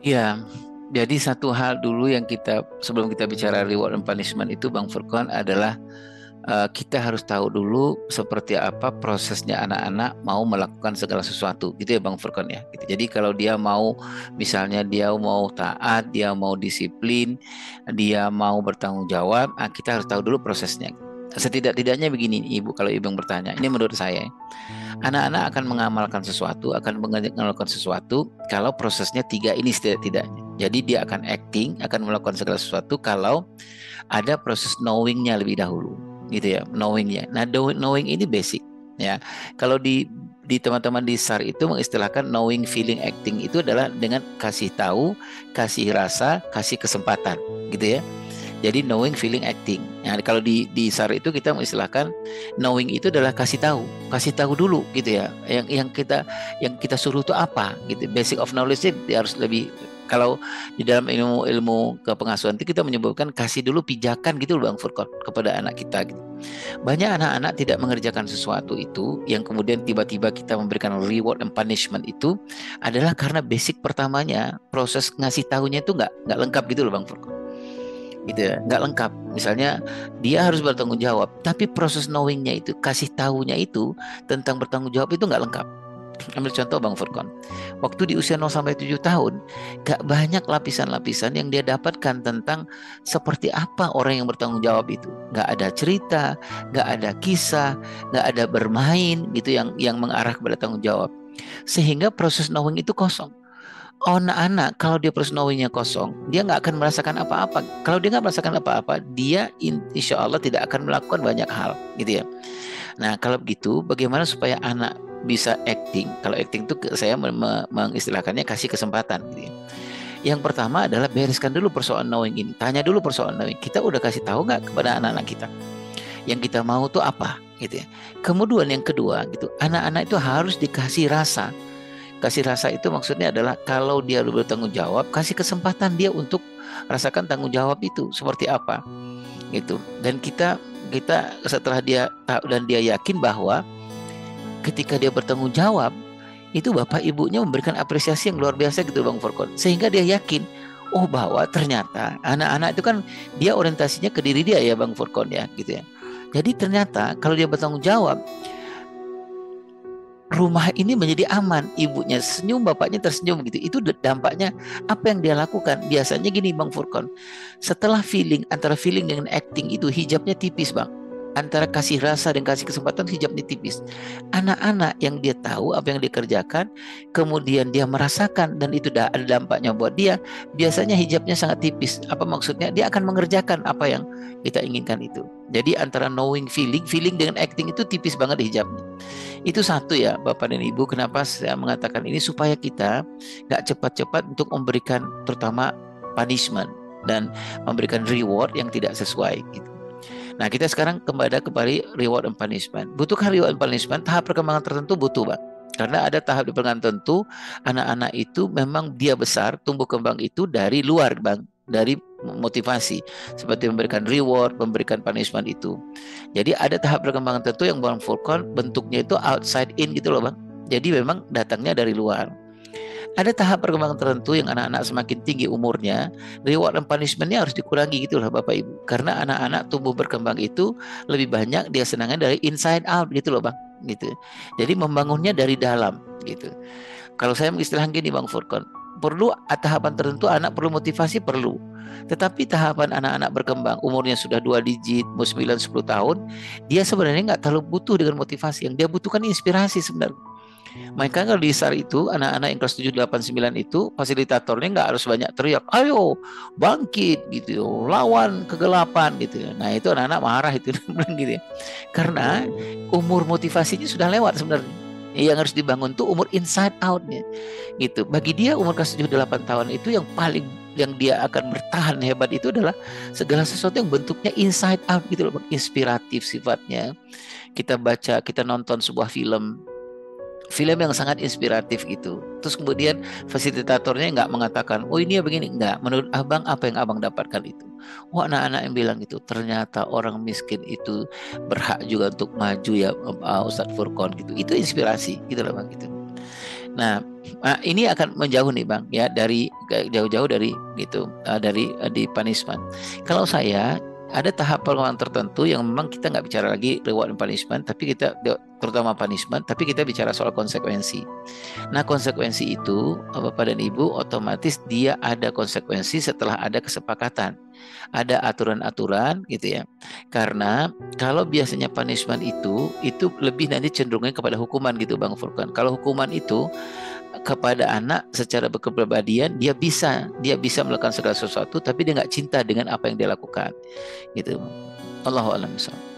Ya, jadi satu hal dulu yang kita sebelum kita bicara reward and punishment itu Bang Furqan adalah kita harus tahu dulu seperti apa prosesnya anak-anak mau melakukan segala sesuatu gitu ya Bang Furqan ya gitu. Jadi kalau dia mau misalnya dia mau taat, dia mau disiplin, dia mau bertanggung jawab, kita harus tahu dulu prosesnya. Setidak-tidaknya begini Ibu, kalau Ibu yang bertanya, ini menurut saya anak-anak akan mengamalkan sesuatu, akan melakukan sesuatu kalau prosesnya tiga ini setidak-tidaknya. Jadi dia akan acting, akan melakukan segala sesuatu kalau ada proses knowingnya lebih dahulu, gitu ya, knowingnya. Nah, knowing ini basic, ya. Kalau di teman-teman di SAR itu mengistilahkan knowing, feeling, acting itu adalah dengan kasih tahu, kasih rasa, kasih kesempatan, gitu ya. Jadi knowing, feeling, acting. Nah, kalau di SAR itu kita mengistilahkan knowing itu adalah kasih tahu dulu gitu ya. Yang kita suruh itu apa gitu. Basic of knowledge dia harus lebih, kalau di dalam ilmu kepengasuhan itu kita menyebutkan kasih dulu pijakan gitu loh Bang Furkon kepada anak kita gitu. Banyak anak-anak tidak mengerjakan sesuatu itu yang kemudian tiba-tiba kita memberikan reward and punishment itu adalah karena basic pertamanya proses ngasih tahunya itu nggak lengkap gitu loh Bang Furkon gitu ya, nggak lengkap. Misalnya dia harus bertanggung jawab, tapi proses knowingnya itu, kasih tahunya itu tentang bertanggung jawab itu nggak lengkap. Ambil contoh Bang Furkon, waktu di usia 0 sampai 7 tahun, gak banyak lapisan-lapisan yang dia dapatkan tentang seperti apa orang yang bertanggung jawab itu. Gak ada cerita, gak ada kisah, gak ada bermain gitu yang mengarah kepada tanggung jawab. Sehingga proses knowing itu kosong. Oh, anak-anak kalau dia personalnya kosong, dia nggak akan merasakan apa-apa. Kalau dia nggak merasakan apa-apa, dia insya Allah tidak akan melakukan banyak hal, gitu ya. Nah, kalau begitu, bagaimana supaya anak bisa acting? Kalau acting itu saya mengistilahkannya kasih kesempatan, gitu ya. Yang pertama adalah bereskan dulu persoalan knowing ini. Tanya dulu persoalan knowing. Kita udah kasih tahu nggak kepada anak-anak kita? Yang kita mau tuh apa, gitu ya. Kemudian yang kedua, gitu, anak-anak itu harus dikasih rasa. Kasih rasa itu maksudnya adalah kalau dia bertanggung jawab, kasih kesempatan dia untuk rasakan tanggung jawab itu seperti apa gitu. Dan kita kita setelah dia tahu dan dia yakin bahwa ketika dia bertanggung jawab itu bapak ibunya memberikan apresiasi yang luar biasa gitu Bang Forkon. Sehingga dia yakin oh bahwa ternyata anak-anak itu kan dia orientasinya ke diri dia ya Bang Forkon ya gitu ya. Jadi ternyata kalau dia bertanggung jawab rumah ini menjadi aman, ibunya senyum, bapaknya tersenyum gitu. Itu dampaknya apa yang dia lakukan. Biasanya gini Bang Furkon, setelah feeling, antara feeling dengan acting itu hijabnya tipis Bang. Antara kasih rasa dan kasih kesempatan hijabnya tipis. Anak-anak yang dia tahu apa yang dikerjakan, kemudian dia merasakan dan itu ada dampaknya buat dia, biasanya hijabnya sangat tipis. Apa maksudnya? Dia akan mengerjakan apa yang kita inginkan itu. Jadi antara knowing, feeling dengan acting itu tipis banget hijabnya. Itu satu ya Bapak dan Ibu, kenapa saya mengatakan ini supaya kita nggak cepat-cepat untuk memberikan terutama punishment dan memberikan reward yang tidak sesuai gitu. Nah kita sekarang kembali reward and punishment. Butuhkan reward and punishment, tahap perkembangan tertentu butuh Bang. Karena ada tahap di perkembangan tertentu, anak-anak itu memang dia besar, tumbuh kembang itu dari luar Bang, dari motivasi seperti memberikan reward, memberikan punishment itu. Jadi ada tahap perkembangan tertentu yang Bang Fulcon bentuknya itu outside in gitu loh Bang. Jadi memang datangnya dari luar. Ada tahap perkembangan tertentu yang anak-anak semakin tinggi umurnya, reward dan punishmentnya harus dikurangi gitu lah Bapak Ibu. Karena anak-anak tumbuh berkembang itu lebih banyak dia senangnya dari inside out gitu loh Bang. Gitu. Jadi membangunnya dari dalam gitu. Kalau saya mengistilahkan gini Bang Furkon, perlu tahapan tertentu anak perlu motivasi perlu. Tetapi tahapan anak-anak berkembang umurnya sudah 2 digit, mau 9 10 tahun, dia sebenarnya nggak terlalu butuh dengan motivasi. Yang dia butuhkan inspirasi sebenarnya. Maka kalau di SAR itu anak-anak yang kelas 7 8 9 itu fasilitatornya nggak harus banyak teriak, "Ayo bangkit" gitu, "lawan kegelapan" gitu. Nah, itu anak-anak marah itu gitu ya. Karena umur motivasinya sudah lewat sebenarnya. Yang harus dibangun tuh umur inside out-nya gitu. Bagi dia umur kelas 7 8 tahun itu yang paling yang dia akan bertahan hebat itu adalah segala sesuatu yang bentuknya inside out gitu loh, inspiratif sifatnya. Kita baca, kita nonton sebuah film yang sangat inspiratif gitu. Terus kemudian fasilitatornya nggak mengatakan, oh ini ya begini, nggak. Menurut abang apa yang abang dapatkan itu? Oh anak-anak yang bilang itu, ternyata orang miskin itu berhak juga untuk maju ya Ustadz Furqon gitu. Itu inspirasi gitu loh bang gitu. Nah, ini akan menjauh nih Bang ya dari jauh-jauh dari gitu dari di punishment. Kalau saya ada tahap pengembangan tertentu yang memang kita nggak bicara lagi reward dan punishment, tapi kita terutama punishment, tapi kita bicara soal konsekuensi. Nah, konsekuensi itu Bapak dan Ibu otomatis dia ada konsekuensi setelah ada kesepakatan, ada aturan-aturan gitu ya. Karena kalau biasanya punishment itu lebih nanti cenderungnya kepada hukuman gitu Bang Furkan. Kalau hukuman itu kepada anak secara kepribadian dia bisa melakukan segala sesuatu tapi dia nggak cinta dengan apa yang dia lakukan gitu. Allahu a'lam bishawab.